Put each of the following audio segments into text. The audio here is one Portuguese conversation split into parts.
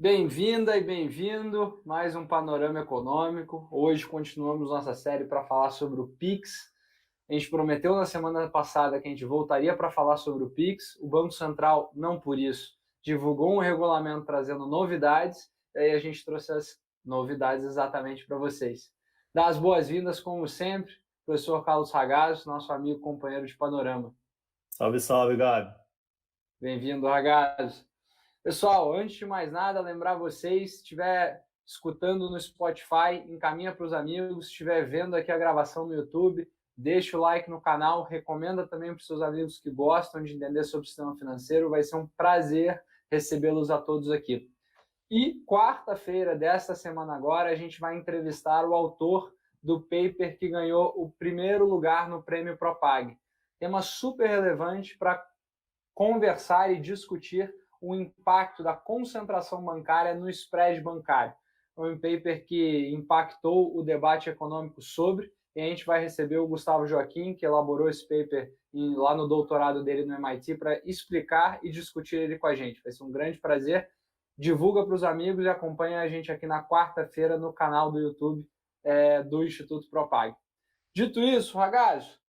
Bem-vinda e bem-vindo, mais um Panorama Econômico. Hoje continuamos nossa série para falar sobre o Pix. A gente prometeu na semana passada que a gente voltaria para falar sobre o Pix. O Banco Central, não por isso, divulgou um regulamento trazendo novidades, e aí a gente trouxe as novidades exatamente para vocês. Dá as boas-vindas, como sempre, professor Carlos Ragazzo, nosso amigo e companheiro de Panorama. Salve, salve, Gabi. Bem-vindo, Ragazzo. Pessoal, antes de mais nada, lembrar vocês, se estiver escutando no Spotify, encaminha para os amigos, se estiver vendo aqui a gravação no YouTube, deixa o like no canal, recomenda também para os seus amigos que gostam de entender sobre o sistema financeiro, vai ser um prazer recebê-los a todos aqui. E quarta-feira desta semana agora, a gente vai entrevistar o autor do paper que ganhou o primeiro lugar no Prêmio Propag. Tema super relevante para conversar e discutir o impacto da concentração bancária no spread bancário. É um paper que impactou o debate econômico sobre, e a gente vai receber o Gustavo Joaquim, que elaborou esse paper lá no doutorado dele no MIT, para explicar e discutir ele com a gente. Vai ser um grande prazer. Divulga para os amigos e acompanha a gente aqui na quarta-feira no canal do YouTube do Instituto Propag. Dito isso, Ragazzo,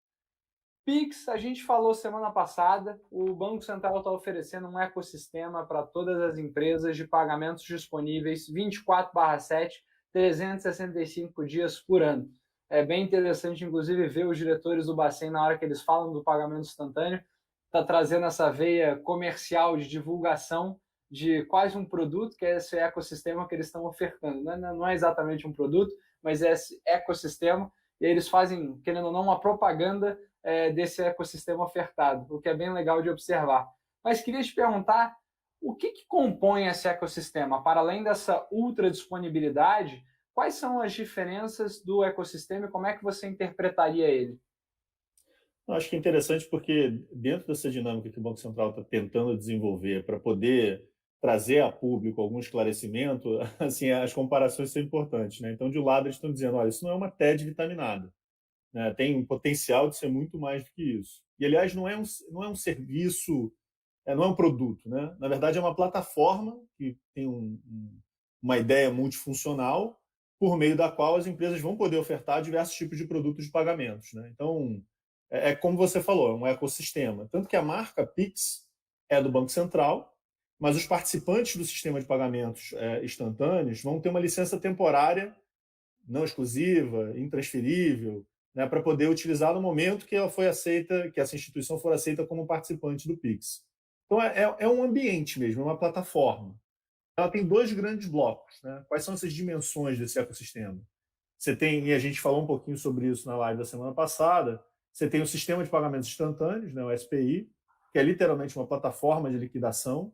Pix, a gente falou semana passada, o Banco Central está oferecendo um ecossistema para todas as empresas de pagamentos disponíveis 24/7, 365 dias por ano. É bem interessante, inclusive, ver os diretores do Bacen, na hora que eles falam do pagamento instantâneo, está trazendo essa veia comercial de divulgação de quase um produto, que é esse ecossistema que eles estão ofertando. Não é exatamente um produto, mas é esse ecossistema, e eles fazem, querendo ou não, uma propaganda desse ecossistema ofertado, o que é bem legal de observar. Mas queria te perguntar, o que compõe esse ecossistema? Para além dessa ultra disponibilidade, quais são as diferenças do ecossistema e como é que você interpretaria ele? Eu acho que é interessante porque dentro dessa dinâmica que o Banco Central está tentando desenvolver para poder trazer a público algum esclarecimento, assim, as comparações são importantes, né? Então, de um lado, eles estão dizendo, olha, isso não é uma TED vitaminada, né? Tem um potencial de ser muito mais do que isso. E, aliás, não é um serviço, não é um produto, né? Na verdade, é uma plataforma que tem uma ideia multifuncional por meio da qual as empresas vão poder ofertar diversos tipos de produtos de pagamentos, né? Então, é como você falou, é um ecossistema. Tanto que a marca Pix é do Banco Central, mas os participantes do sistema de pagamentos instantâneos vão ter uma licença temporária, não exclusiva, intransferível, né, para poder utilizar no momento que ela foi aceita, que essa instituição for aceita como participante do Pix. Então é um ambiente mesmo, é uma plataforma. Ela tem dois grandes blocos, né? Quais são essas dimensões desse ecossistema? Você tem, e a gente falou um pouquinho sobre isso na live da semana passada, você tem o sistema de pagamentos instantâneos, né, o SPI, que é literalmente uma plataforma de liquidação,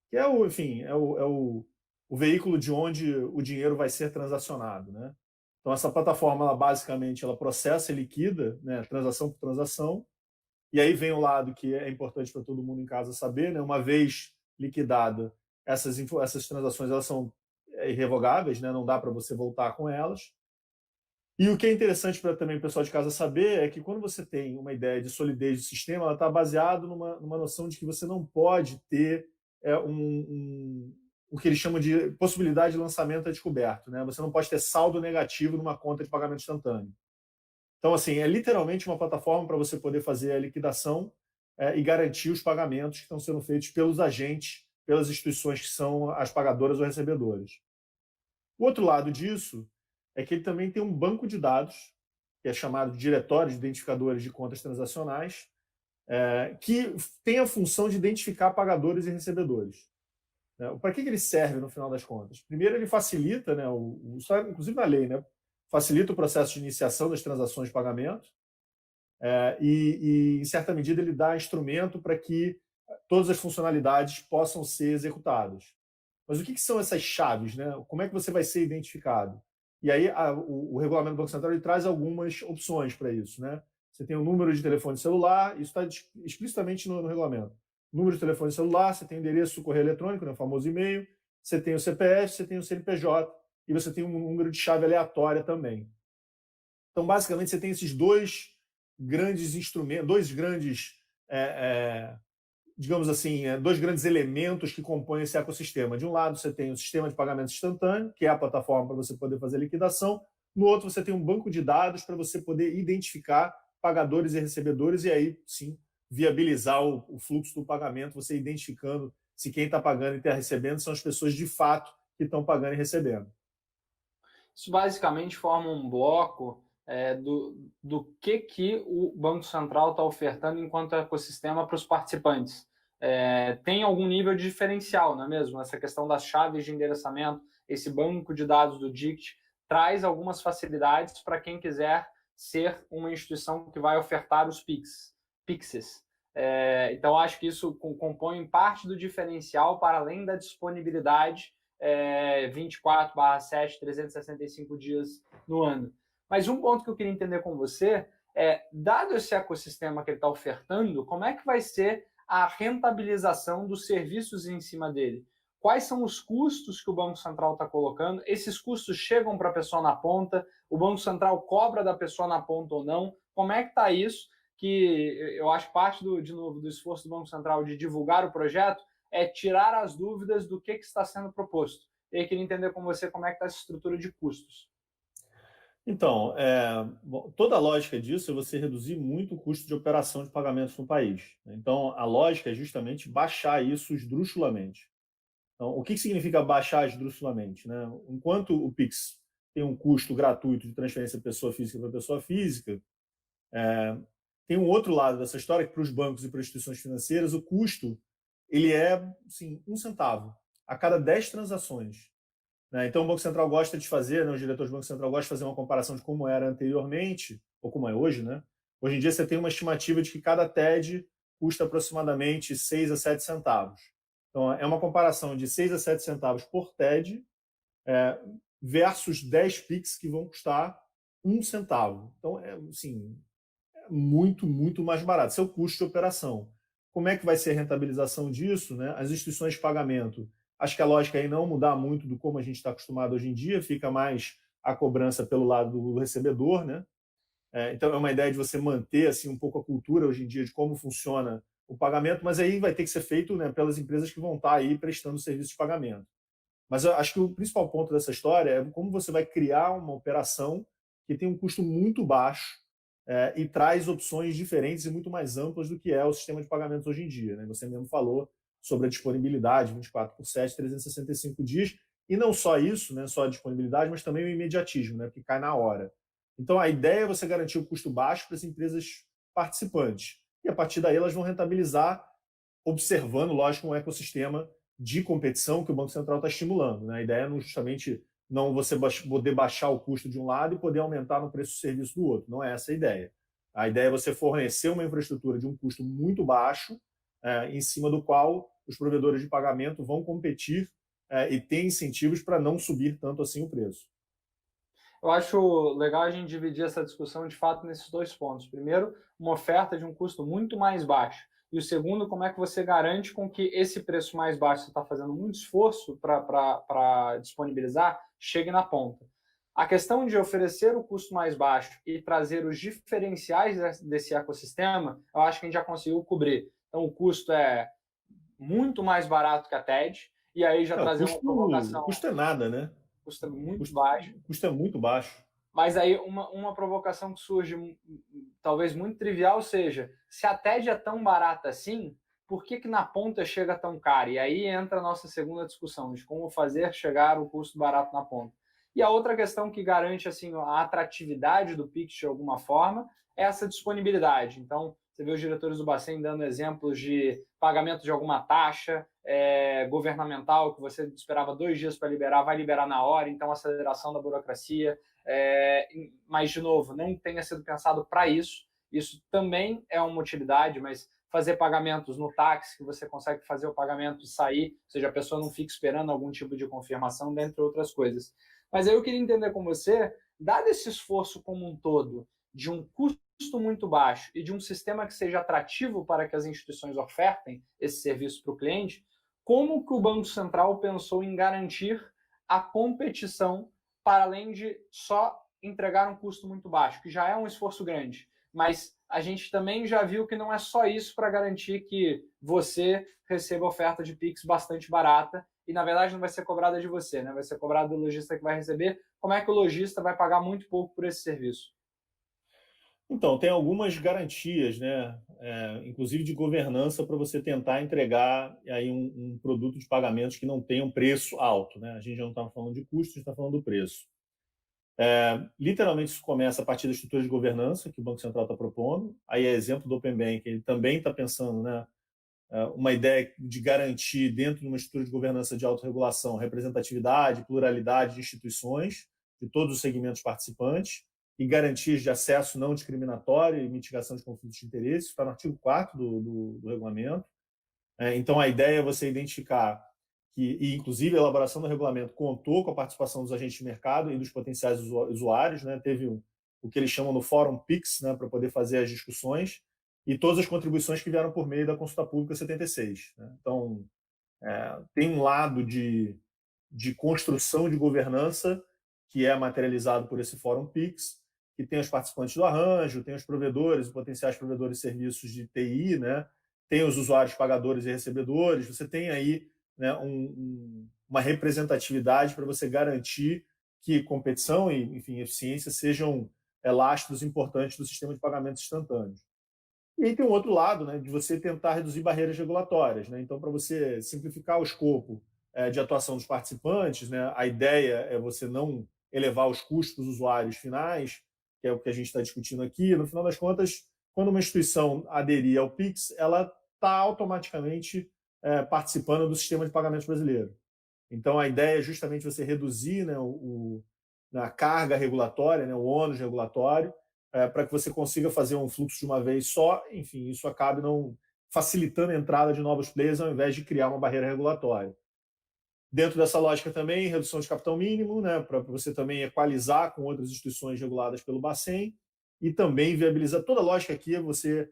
que é o veículo de onde o dinheiro vai ser transacionado, né? Então essa plataforma, ela basicamente ela processa e liquida, né, transação por transação, e aí vem o lado que é importante para todo mundo em casa saber, né? Uma vez liquidada, essas transações elas são irrevogáveis, né? Não dá para você voltar com elas. E o que é interessante para também o pessoal de casa saber é que quando você tem uma ideia de solidez do sistema, ela está baseada numa noção de que você não pode ter o que eles chamam de possibilidade de lançamento a descoberto, né? Você não pode ter saldo negativo numa conta de pagamento instantâneo. Então, assim, é literalmente uma plataforma para você poder fazer a liquidação e garantir os pagamentos que estão sendo feitos pelos agentes, pelas instituições que são as pagadoras ou recebedoras. O outro lado disso é que ele também tem um banco de dados, que é chamado de Diretório de Identificadores de Contas Transacionais, que tem a função de identificar pagadores e recebedores. Para que ele serve, no final das contas? Primeiro, ele facilita, né, inclusive na lei, né, facilita o processo de iniciação das transações de pagamento e, em certa medida, ele dá instrumento para que todas as funcionalidades possam ser executadas. Mas o que são essas chaves, né? Como é que você vai ser identificado? E aí o regulamento do Banco Central ele traz algumas opções para isso, né? Você tem o número de telefone celular, isso está explicitamente no regulamento. Número de telefone celular, você tem o endereço do correio eletrônico, né, o famoso e-mail, você tem o CPF, você tem o CNPJ e você tem um número de chave aleatória também. Então, basicamente, você tem esses dois grandes instrumentos, dois grandes digamos assim, dois grandes elementos que compõem esse ecossistema. De um lado, você tem o sistema de pagamento instantâneo, que é a plataforma para você poder fazer liquidação. No outro, você tem um banco de dados para você poder identificar pagadores e recebedores e aí, sim, viabilizar o fluxo do pagamento, você identificando se quem está pagando e está recebendo são as pessoas de fato que estão pagando e recebendo. Isso basicamente forma um bloco do que o Banco Central está ofertando enquanto ecossistema para os participantes. Tem algum nível de diferencial, não é mesmo? Essa questão das chaves de endereçamento, esse banco de dados do DICT traz algumas facilidades para quem quiser ser uma instituição que vai ofertar os PIXs. Então, acho que isso compõe parte do diferencial para além da disponibilidade 24/7, 365 dias no ano. Mas um ponto que eu queria entender com você dado esse ecossistema que ele está ofertando, como é que vai ser a rentabilização dos serviços em cima dele? Quais são os custos que o Banco Central está colocando? Esses custos chegam para a pessoa na ponta? O Banco Central cobra da pessoa na ponta ou não? Como é que está isso? Que eu acho parte, de novo, do esforço do Banco Central de divulgar o projeto é tirar as dúvidas do que está sendo proposto. E eu queria entender com você como é que está essa estrutura de custos. Então, toda a lógica disso é você reduzir muito o custo de operação de pagamentos no país. Então, a lógica é justamente baixar isso esdrúxulamente. Então, o que significa baixar esdrúxulamente? Né? Enquanto o Pix tem um custo gratuito de transferência de pessoa física para pessoa física, tem um outro lado dessa história que para os bancos e para as instituições financeiras o custo ele é assim, 1 centavo a cada 10 transações. Então o Banco Central gosta de fazer, os diretores do Banco Central gostam de fazer uma comparação de como era anteriormente, ou como é hoje. Né? Hoje em dia você tem uma estimativa de que cada TED custa aproximadamente 6 a 7 centavos. Então é uma comparação de 6 a 7 centavos por TED versus 10 PIX que vão custar 1 centavo. Então assim, muito, muito mais barato. Esse é o custo de operação. Como é que vai ser a rentabilização disso? Né? As instituições de pagamento, acho que a lógica aí não mudar muito do como a gente está acostumado hoje em dia, fica mais a cobrança pelo lado do recebedor. Né? Então é uma ideia de você manter assim, um pouco a cultura hoje em dia de como funciona o pagamento, mas aí vai ter que ser feito, né, pelas empresas que vão estar aí prestando serviço de pagamento. Mas eu acho que o principal ponto dessa história é como você vai criar uma operação que tem um custo muito baixo e traz opções diferentes e muito mais amplas do que é o sistema de pagamentos hoje em dia. Né? Você mesmo falou sobre a disponibilidade 24/7, 365 dias, e não só isso, né, só a disponibilidade, mas também o imediatismo, né, porque cai na hora. Então a ideia é você garantir o custo baixo para as empresas participantes, e a partir daí elas vão rentabilizar, observando, lógico, um ecossistema de competição que o Banco Central está estimulando. Né? A ideia é justamente não você poder baixar o custo de um lado e poder aumentar no preço do serviço do outro. Não é essa a ideia. A ideia é você fornecer uma infraestrutura de um custo muito baixo, em cima do qual os provedores de pagamento vão competir e ter incentivos para não subir tanto assim o preço. Eu acho legal a gente dividir essa discussão de fato nesses dois pontos. Primeiro, uma oferta de um custo muito mais baixo. E o segundo, como é que você garante com que esse preço mais baixo, você está fazendo muito esforço para disponibilizar, chegue na ponta. A questão de oferecer o custo mais baixo e trazer os diferenciais desse ecossistema, eu acho que a gente já conseguiu cobrir. Então, o custo é muito mais barato que a TED, e aí já trazer uma provocação. O custo é nada, né? Custa muito baixo. O custo é muito baixo. Mas aí uma provocação que surge, talvez muito trivial, seja, se a TED é tão barata assim, por que na ponta chega tão caro? E aí entra a nossa segunda discussão, de como fazer chegar o custo barato na ponta. E a outra questão que garante assim, a atratividade do Pix de alguma forma é essa disponibilidade. Então, você vê os diretores do Bacen dando exemplos de pagamento de alguma taxa governamental que você esperava 2 dias para liberar, vai liberar na hora, então aceleração da burocracia. Mas, de novo, não tenha sido pensado para isso. Isso também é uma utilidade, mas fazer pagamentos no táxi, que você consegue fazer o pagamento e sair, ou seja, a pessoa não fica esperando algum tipo de confirmação, dentre outras coisas. Mas aí eu queria entender com você, dado esse esforço como um todo, de um custo muito baixo e de um sistema que seja atrativo para que as instituições ofertem esse serviço para o cliente, como que o Banco Central pensou em garantir a competição para além de só entregar um custo muito baixo, que já é um esforço grande, mas a gente também já viu que não é só isso para garantir que você receba oferta de Pix bastante barata e, na verdade, não vai ser cobrada de você, né? Vai ser cobrada do lojista que vai receber. Como é que o lojista vai pagar muito pouco por esse serviço? Então, tem algumas garantias, né? Inclusive de governança, para você tentar entregar aí um produto de pagamentos que não tenha um preço alto, né? A gente já não está falando de custo, a gente está falando do preço. Literalmente, isso começa a partir da estrutura de governança que o Banco Central está propondo. Aí é exemplo do Open Bank, ele também está pensando, né, uma ideia de garantir, dentro de uma estrutura de governança de autorregulação, representatividade, pluralidade de instituições, de todos os segmentos participantes, e garantias de acesso não discriminatório e mitigação de conflitos de interesse. Está no artigo 4º do regulamento. Então, a ideia é você identificar que, e inclusive a elaboração do regulamento contou com a participação dos agentes de mercado e dos potenciais usuários, né? Teve o que eles chamam no Fórum PIX, né, para poder fazer as discussões, e todas as contribuições que vieram por meio da Consulta Pública 76. Né? Então, tem um lado de construção de governança que é materializado por esse Fórum PIX, que tem os participantes do arranjo, tem os provedores, potenciais provedores de serviços de TI, né? Tem os usuários pagadores e recebedores, você tem aí, né, uma representatividade para você garantir que competição e, enfim, eficiência sejam lastros importantes do sistema de pagamentos instantâneos. E aí tem um outro lado, né, de você tentar reduzir barreiras regulatórias. Né? Então, para você simplificar o escopo de atuação dos participantes, né, a ideia é você não elevar os custos dos usuários finais, que é o que a gente está discutindo aqui. No final das contas, quando uma instituição aderir ao PIX, ela está automaticamente participando do sistema de pagamentos brasileiro. Então, a ideia é justamente você reduzir, né, a carga regulatória, né, o ônus regulatório, para que você consiga fazer um fluxo de uma vez só. Enfim, isso acabe não facilitando a entrada de novos players ao invés de criar uma barreira regulatória. Dentro dessa lógica também, redução de capital mínimo, né, para você também equalizar com outras instituições reguladas pelo Bacen, e também viabilizar. Toda a lógica aqui é você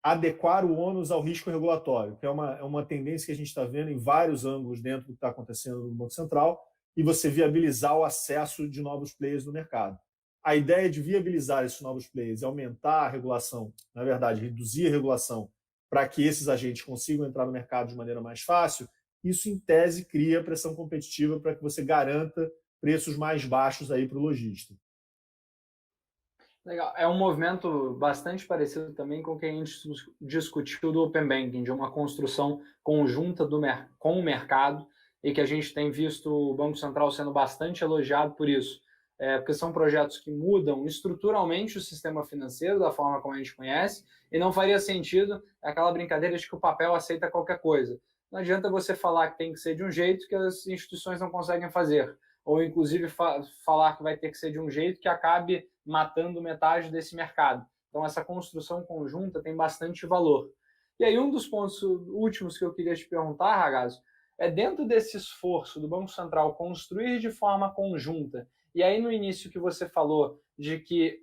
adequar o ônus ao risco regulatório, que é uma tendência que a gente está vendo em vários ângulos dentro do que está acontecendo no Banco Central, e você viabilizar o acesso de novos players no mercado. A ideia de viabilizar esses novos players e aumentar a regulação, na verdade, reduzir a regulação para que esses agentes consigam entrar no mercado de maneira mais fácil, isso, em tese, cria pressão competitiva para que você garanta preços mais baixos aí para o lojista. Legal. É um movimento bastante parecido também com o que a gente discutiu do Open Banking, de uma construção conjunta com o mercado, e que a gente tem visto o Banco Central sendo bastante elogiado por isso. Porque são projetos que mudam estruturalmente o sistema financeiro da forma como a gente conhece, e não faria sentido aquela brincadeira de que o papel aceita qualquer coisa. Não adianta você falar que tem que ser de um jeito que as instituições não conseguem fazer, ou inclusive falar que vai ter que ser de um jeito que acabe matando metade desse mercado. Então, essa construção conjunta tem bastante valor. E aí, um dos pontos últimos que eu queria te perguntar, Ragazzo, é dentro desse esforço do Banco Central construir de forma conjunta, e aí no início que você falou de que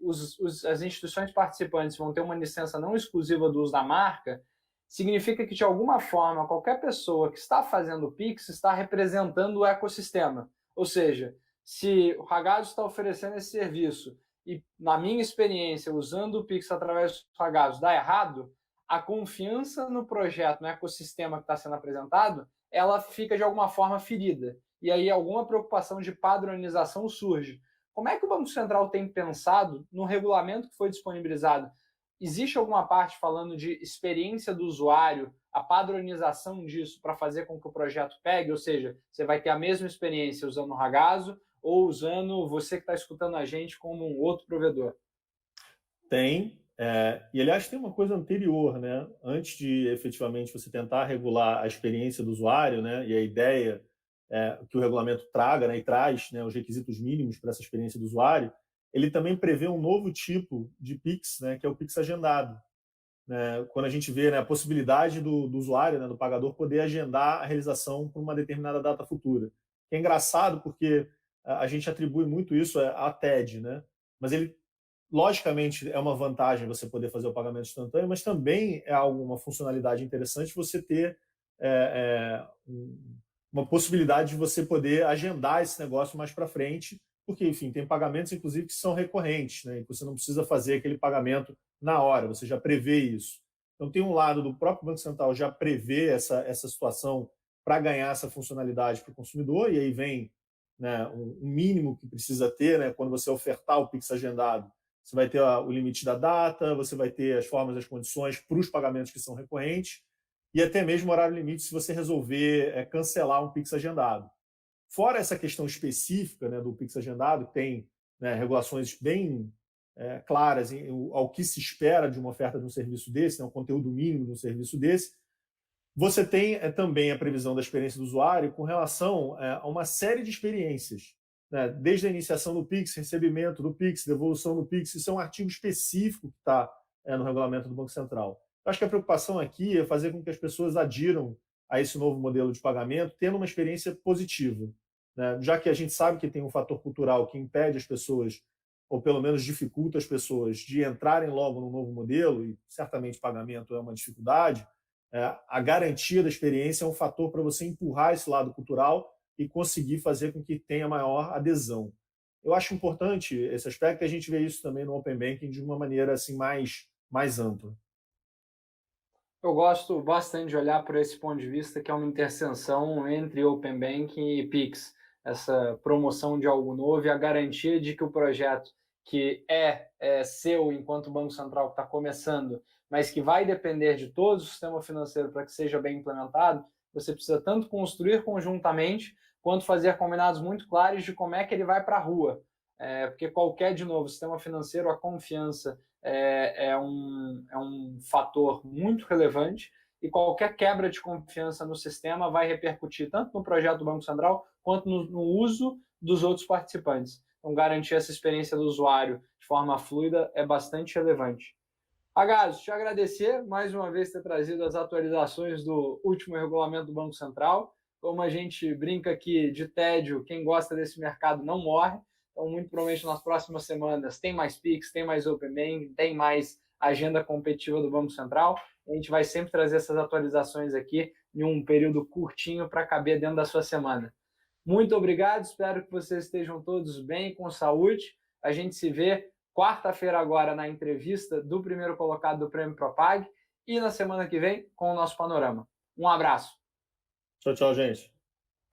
as instituições participantes vão ter uma licença não exclusiva do uso da marca, significa que, de alguma forma, qualquer pessoa que está fazendo o Pix está representando o ecossistema. Ou seja, se o Ragazzo está oferecendo esse serviço e, na minha experiência, usando o Pix através do Ragazzo dá errado, a confiança no projeto, no ecossistema que está sendo apresentado, ela fica de alguma forma ferida. E aí alguma preocupação de padronização surge. Como é que o Banco Central tem pensado no regulamento que foi disponibilizado? Existe alguma parte falando de experiência do usuário, a padronização disso para fazer com que o projeto pegue? Ou seja, você vai ter a mesma experiência usando o Ragazzo ou usando você que está escutando a gente como um outro provedor? Tem. E, aliás, tem uma coisa anterior, né? Antes de efetivamente você tentar regular a experiência do usuário, né? E a ideia que o regulamento traga, né? E traz, né, os requisitos mínimos para essa experiência do usuário, ele também prevê um novo tipo de Pix, né? Que é o Pix agendado. Né? Quando a gente vê, né, a possibilidade do usuário, né, do pagador, poder agendar a realização por uma determinada data futura. É engraçado porque a gente atribui muito isso à TED, né? Mas ele, logicamente, é uma vantagem você poder fazer o pagamento instantâneo, mas também é uma funcionalidade interessante você ter uma possibilidade de você poder agendar esse negócio mais para frente porque, enfim, tem pagamentos, inclusive, que são recorrentes, né? E você não precisa fazer aquele pagamento na hora, você já prevê isso. Então, tem um lado do próprio Banco Central já prevê essa situação para ganhar essa funcionalidade para o consumidor, e aí vem, né, um mínimo que precisa ter, né, quando você ofertar o Pix agendado. Você vai ter o limite da data, você vai ter as formas e as condições para os pagamentos que são recorrentes, e até mesmo horário limite se você resolver cancelar um Pix agendado. Fora essa questão específica, né, do Pix agendado, tem, né, regulações bem claras ao que se espera de uma oferta de um serviço desse, né, um conteúdo mínimo de um serviço desse. Você tem também a previsão da experiência do usuário com relação a uma série de experiências, né, desde a iniciação do Pix, recebimento do Pix, devolução do Pix. Isso é um artigo específico que está no regulamento do Banco Central. Eu acho que a preocupação aqui é fazer com que as pessoas adiram a esse novo modelo de pagamento, tendo uma experiência positiva, né? Já que a gente sabe que tem um fator cultural que impede as pessoas, ou pelo menos dificulta as pessoas, de entrarem logo no novo modelo, e certamente pagamento é uma dificuldade, a garantia da experiência é um fator para você empurrar esse lado cultural e conseguir fazer com que tenha maior adesão. Eu acho importante esse aspecto, e a gente vê isso também no Open Banking de uma maneira assim, mais ampla. Eu gosto bastante de olhar por esse ponto de vista, que é uma interseção entre Open Banking e Pix. Essa promoção de algo novo e a garantia de que o projeto que é seu enquanto Banco Central que está começando, mas que vai depender de todo o sistema financeiro para que seja bem implementado, você precisa tanto construir conjuntamente, quanto fazer combinados muito claros de como é que ele vai para a rua. Porque de novo, sistema financeiro, a confiança é um fator muito relevante, e qualquer quebra de confiança no sistema vai repercutir tanto no projeto do Banco Central quanto no uso dos outros participantes. Então, garantir essa experiência do usuário de forma fluida é bastante relevante. Agaso, te agradecer mais uma vez ter trazido as atualizações do último regulamento do Banco Central. Como a gente brinca aqui de tédio, quem gosta desse mercado não morre. Então, muito provavelmente nas próximas semanas tem mais Pix, tem mais Open Banking, tem mais agenda competitiva do Banco Central. A gente vai sempre trazer essas atualizações aqui em um período curtinho para caber dentro da sua semana. Muito obrigado, espero que vocês estejam todos bem, com saúde. A gente se vê quarta-feira agora na entrevista do primeiro colocado do Prêmio Propag e na semana que vem com o nosso panorama. Um abraço. Tchau, tchau, gente.